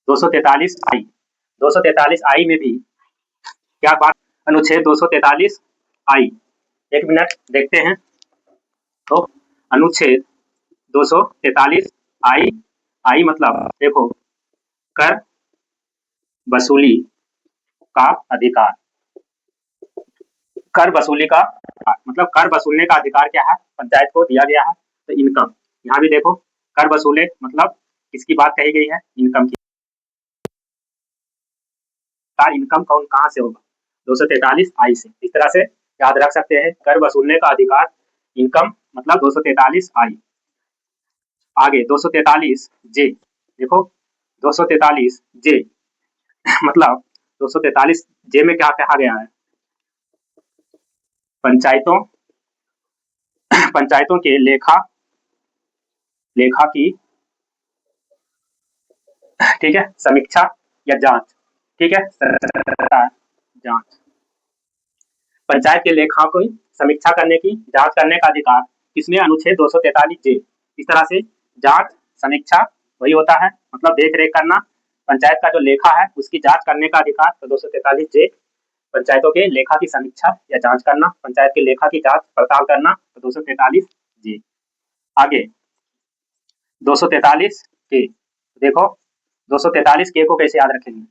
243I 243I में भी क्या बात, अनुच्छेद 243I, एक मिनट देखते हैं। तो अनुच्छेद 243I आई मतलब देखो, कर वसूली का अधिकार, कर वसूली का मतलब कर वसूलने का अधिकार क्या है, पंचायत को दिया गया है। तो इनकम, यहाँ भी देखो कर वसूले मतलब किसकी बात कही गई है, इनकम की। इनकम कौन कहाँ से होगा, 243I से। इस तरह से याद रख सकते हैं, कर वसूलने का अधिकार इनकम मतलब 243I। आगे 243J, देखो 243J मतलब 243J में क्या कहा गया है, पंचायतों पंचायतों के लेखा की, ठीक है, समीक्षा या जांच, ठीक है, जांच, पंचायत के लेखा की समीक्षा करने की, जांच करने का अधिकार किसमें, अनुच्छेद 243J। इस तरह से जांच समीक्षा वही होता है, मतलब देख रेख करना, पंचायत का जो लेखा है उसकी जांच करने का अधिकार, तो 243J पंचायतों के लेखा की समीक्षा या जांच करना, पंचायत के लेखा की जांच पड़ताल करना, तो 243J। आगे 243K, देखो 243K को कैसे याद रखेंगे,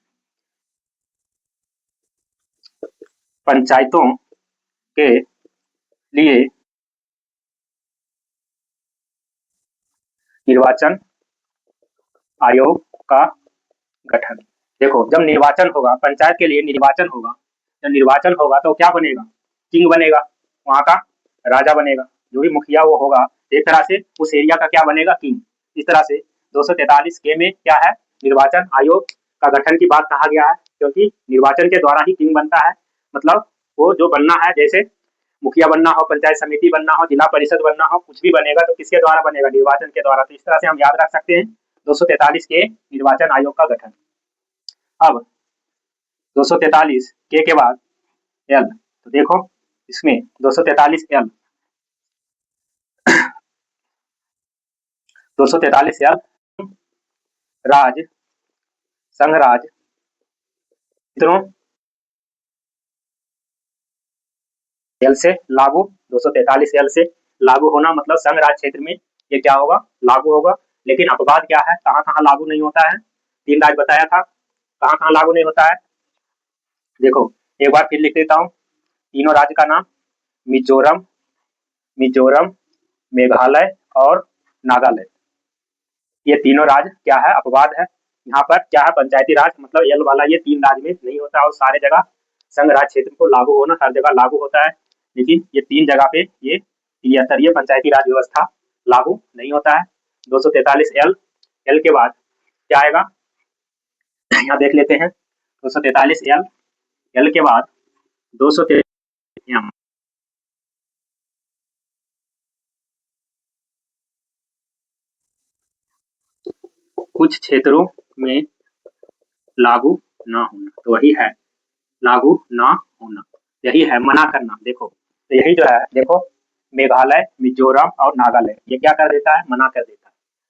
पंचायतों के लिए निर्वाचन आयोग का गठन। देखो जब निर्वाचन होगा, पंचायत के लिए निर्वाचन होगा, जब निर्वाचन होगा तो क्या बनेगा, किंग बनेगा, वहाँ का राजा बनेगा, जो भी मुखिया वो होगा, एक तरह से उस एरिया का क्या बनेगा, किंग। इस तरह से 243K में क्या है, निर्वाचन आयोग का गठन की बात कहा गया है, क्योंकि निर्वाचन के द्वारा ही किंग बनता है। मतलब वो जो बनना है, जैसे मुखिया बनना हो, पंचायत समिति बनना हो, जिला परिषद बनना हो, कुछ भी बनेगा तो किसके द्वारा बनेगा, निर्वाचन के द्वारा। तो इस तरह से हम याद रख सकते हैं 243K निर्वाचन आयोग का गठन। अब 243K के बाद एल, तो देखो इसमें 243L 243L राज संघ राज क्षेत्रों एल से लागू, 243L से लागू होना मतलब संघ राज क्षेत्र में ये क्या होगा, लागू होगा। लेकिन अपवाद क्या है, कहाँ कहाँ लागू नहीं होता है, 3 राज्य बताया था, कहाँ कहाँ लागू नहीं होता है। देखो एक बार फिर लिख देता हूँ, तीनों राज्य का नाम, मिजोरम, मिजोरम, मेघालय और नागालैंड। ये तीनों राज्य क्या है, अपवाद है। यहाँ पर क्या है, पंचायती राज मतलब एल वाला ये 3 राज्य में नहीं होता, और सारे जगह संघ राज क्षेत्र को लागू होना हर जगह लागू होता है, लेकिन ये 3 जगह पे ये त्रिस्तरीय पंचायती राज व्यवस्था लागू नहीं होता है। 243L, एल के बाद क्या आएगा, यहाँ देख लेते हैं, 243L, एल के बाद 243M, कुछ क्षेत्रों में लागू ना होना, तो वही है लागू ना होना, यही है मना करना। देखो तो यही जो है, देखो मेघालय, मिजोरम और नागालैंड ये क्या कर देता है, मना कर देता है।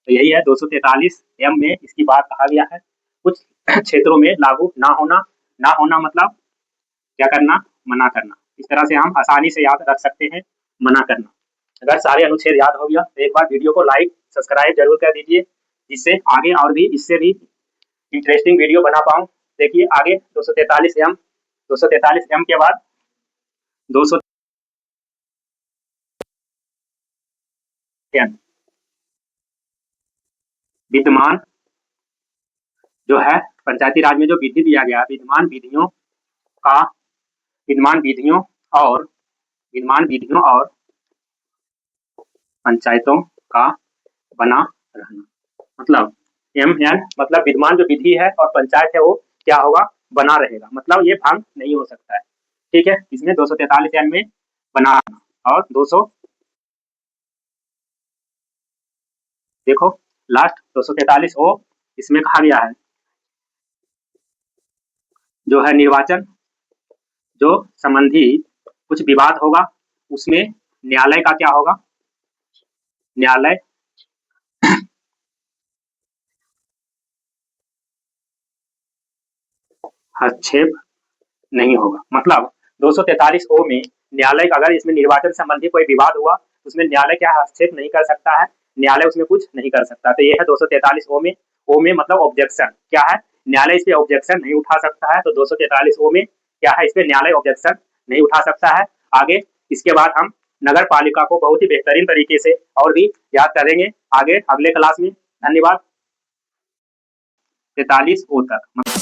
तो यही है 243M में इसकी बात कहा गया है, कुछ क्षेत्रों में लागू ना होना, ना होना मतलब क्या करना, मना करना। इस तरह से हम आसानी से याद रख सकते हैं, मना करना। अगर सारे अनुच्छेद याद हो गया तो एक बार वीडियो को लाइक सब्सक्राइब जरूर कर दीजिए, जिससे आगे और भी इससे भी इंटरेस्टिंग वीडियो बना पाऊँ। देखिए आगे 243M, 243M के बाद 200 विद्यमान जो है, पंचायती राज में जो विधि दिया गया, विद्यमान विधियों का, विद्यमान विधियों और विद्यमान विधियों और पंचायतों का बना रहना, मतलब MN मतलब विद्यमान जो विधि है और पंचायत है वो क्या होगा, बना रहेगा, मतलब ये भंग नहीं हो सकता है। ठीक है, इसमें 243N में बना रहना, और 200 देखो लास्ट 243O इसमें कहा गया है जो है निर्वाचन जो संबंधी कुछ विवाद होगा उसमें न्यायालय का क्या होगा, न्यायालय हस्तक्षेप नहीं होगा। मतलब 243 ओ में न्यायालय का अगर इसमें निर्वाचन संबंधी कोई विवाद हुआ उसमें न्यायालय क्या हस्तक्षेप नहीं कर सकता है, न्यायालय उसमें कुछ नहीं कर सकता। तो ये है 243 ओ में मतलब ऑब्जेक्शन क्या है, न्यायालय इस पे ऑब्जेक्शन नहीं उठा सकता है। तो 243 ओ में क्या है, इस पे न्यायालय ऑब्जेक्शन नहीं उठा सकता है। आगे इसके बाद हम नगर पालिका को बहुत ही बेहतरीन तरीके से और भी याद करेंगे आगे अगले क्लास में। धन्यवाद। 43 ओ तक।